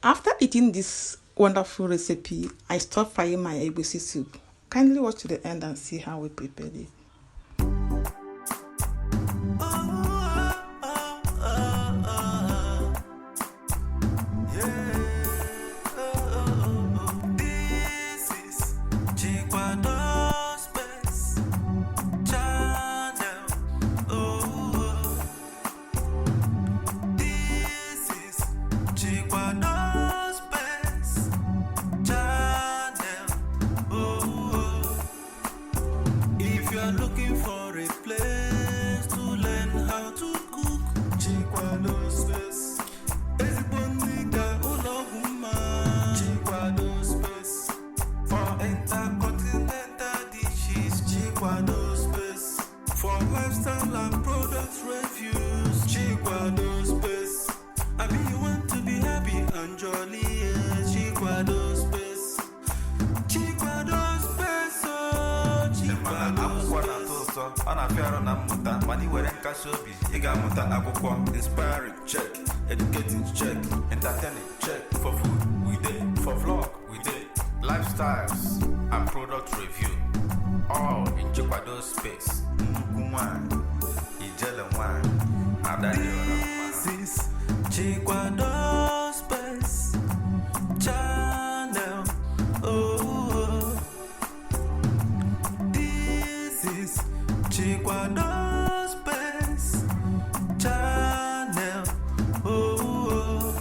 After eating this wonderful recipe, I stopped frying my Egusi soup. Kindly watch to the end and see how we prepared it. Looking for a place to learn how to cook. Chikwado space. Eziboniga Ologuma. Chikwado space. For intercontinental dishes. Chikwado space. For lifestyle and product reviews. Chikwado space. I mean you want to be happy and jolly. Chikwado space. Chikwado space. Oh, Chikwado space. Ana fiaro na muta mani were nkaso obi iga muta akwụkwọ inspiring check educating check entertaining check for food we dey for vlog we dey lifestyles and product review all in Chikwado space nnukwu nwanyị ijele nwanyị adadị ọra sis Chikwado space channel oh this is Chikwado space channel oh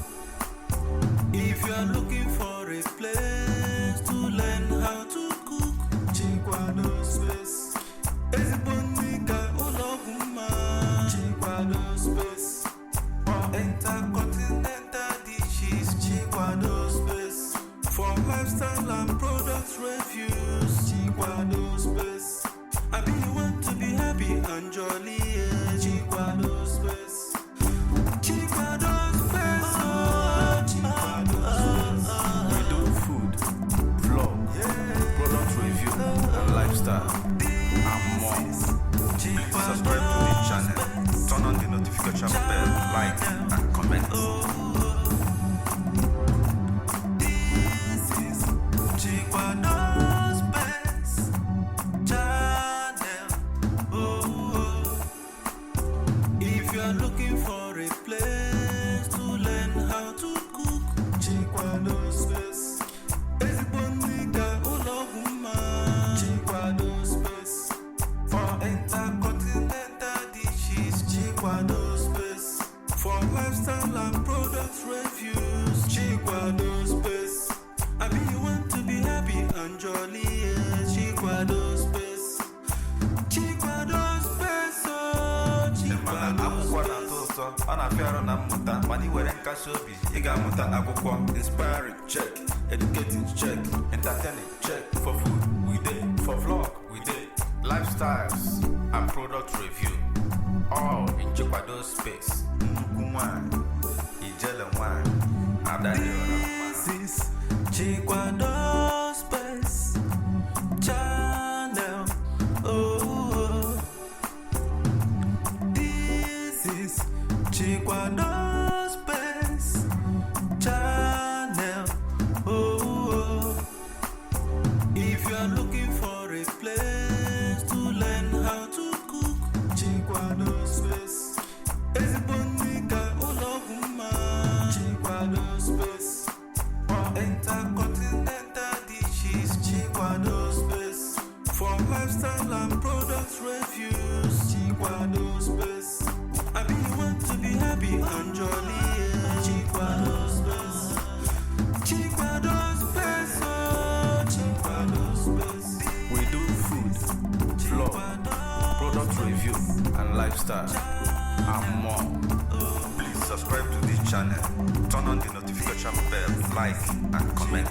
if you are looking for a place to learn how to cook Chikwado space Eziboniga Ologuma Chikwado space for intercontinental dishes Chikwado space for lifestyle and product reviews Chikwado space I mean you want to be happy and jolly, Chikwado space. Chikwado space, oh, Chikwado space. We do food, vlog, product review, and lifestyle, and more. Please subscribe to the channel, turn on the notification bell, like, and comment. This is Chikwado. Looking for a place to learn how to cook Chikwado space Eziboniga Ologuma Chikwado space for intercontinental dishes Chikwado space for lifestyle and product reviews Chikwado space I mean you want to be happy and jolly Chikwado space Chikwado space oh Chikwado Ana fiaro na muta mani were nkaso obi iga muta akwụkwọ inspiring check educating check entertaining check for food we dey for vlog we dey lifestyles and product review all in Chikwado space nnukwu nwanyị ijele nwanyị adadị ọra sis Chikwado space channel oh this is Chikwado space channel oh if you are looking for a place to learn how to cook Chikwado space Eziboniga Ologuma Chikwado space for intercontinental dishes Chikwado space for lifestyle and product reviews Chikwado space I mean you want to be happy and jolly Chikwado space Chikwado space oh Chikwado space we do food, vlog, product review and lifestyle and more. Please subscribe to this channel, turn on the notification bell, like and comment.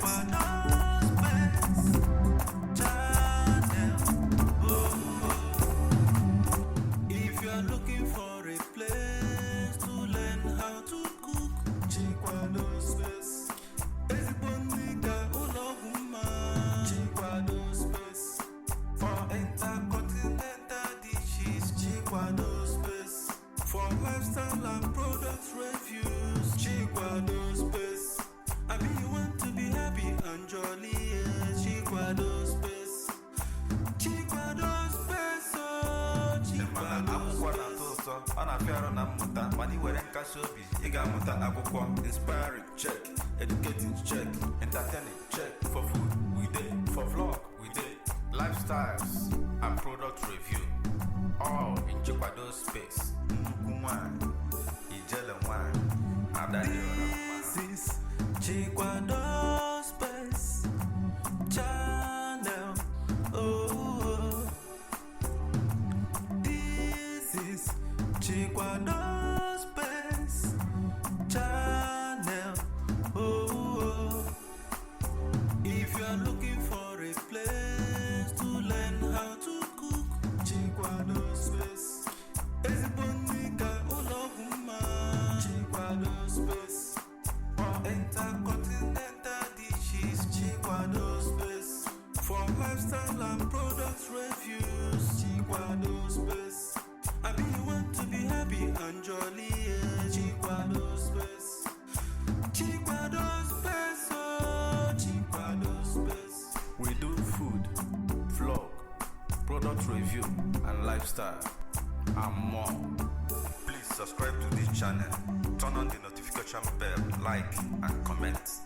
lifestyle and product reviews. Chikwado space. kashobi, Igamuta akwụkwọ, inspiring, check, educating, check, entertaining, check, for food, we did, for vlog, we did, lifestyles, and product review, all in Chikwado space, This is Chikwado space channel. Oh, this is Chikwado space channel. Oh, if you are looking for a place to learn how to cook, Chikwado space. Chikwado space for intercontinental dishes. Chikwado space for lifestyle and product reviews. Chikwado space. I mean, you want to be happy and jolly. Chikwado space. Chikwado space. Oh, Chikwado space. We do food, vlog, product review, and lifestyle, and more. Please subscribe to this channel, turn on the notification bell, like and comment.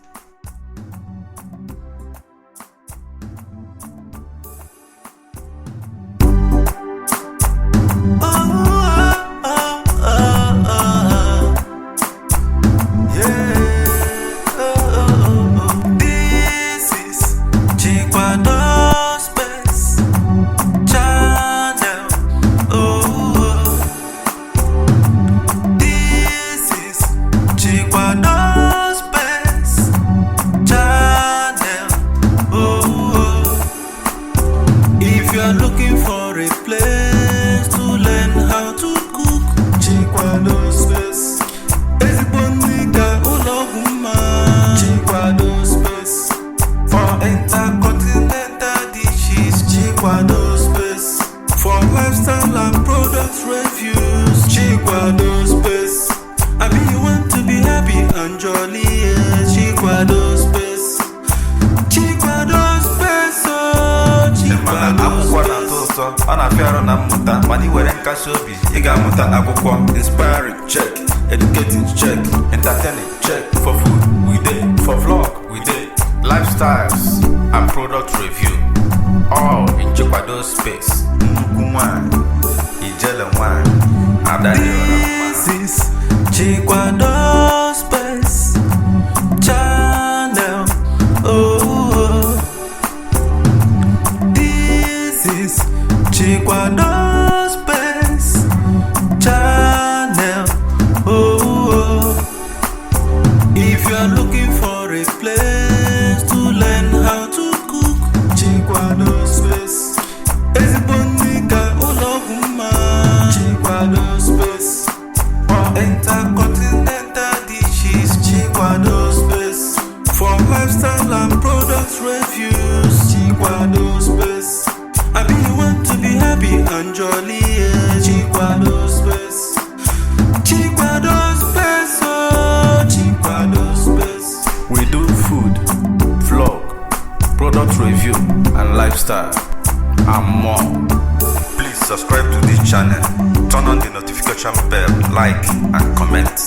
This is Chikwado space channel. Chikwado space channel. If you are looking for a place to learn how to cook, Chikwado space. Chikwado space for intercontinental dishes. Chikwado space for lifestyle and product reviews. Chikwado space. I mean, you want to be happy and jolly. Chikwado space. Chikwado space. Oh, Chikwado space. Anafiaro na muta, mani were kashobi. Igamuta akwụkwọ, inspiring, check, educating, check, entertaining, check, for food, we did, for vlog, we did, lifestyles, and product review, all in Chikwado space. This is Chikwado space channel. Oh, this is Chikwado space channel. Oh, if you are looking for a place to learn how to cook, Chikwado space. Chikwado space for intercontinental dishes. Chikwado space for lifestyle and product reviews. Chikwado space. I mean, you want to be happy and jolly. Chikwado space. Chikwado space. Oh, Chikwado space. We do food, vlog, product review, and lifestyle, and more. Please subscribe to this channel, turn on the notification bell, like and comment.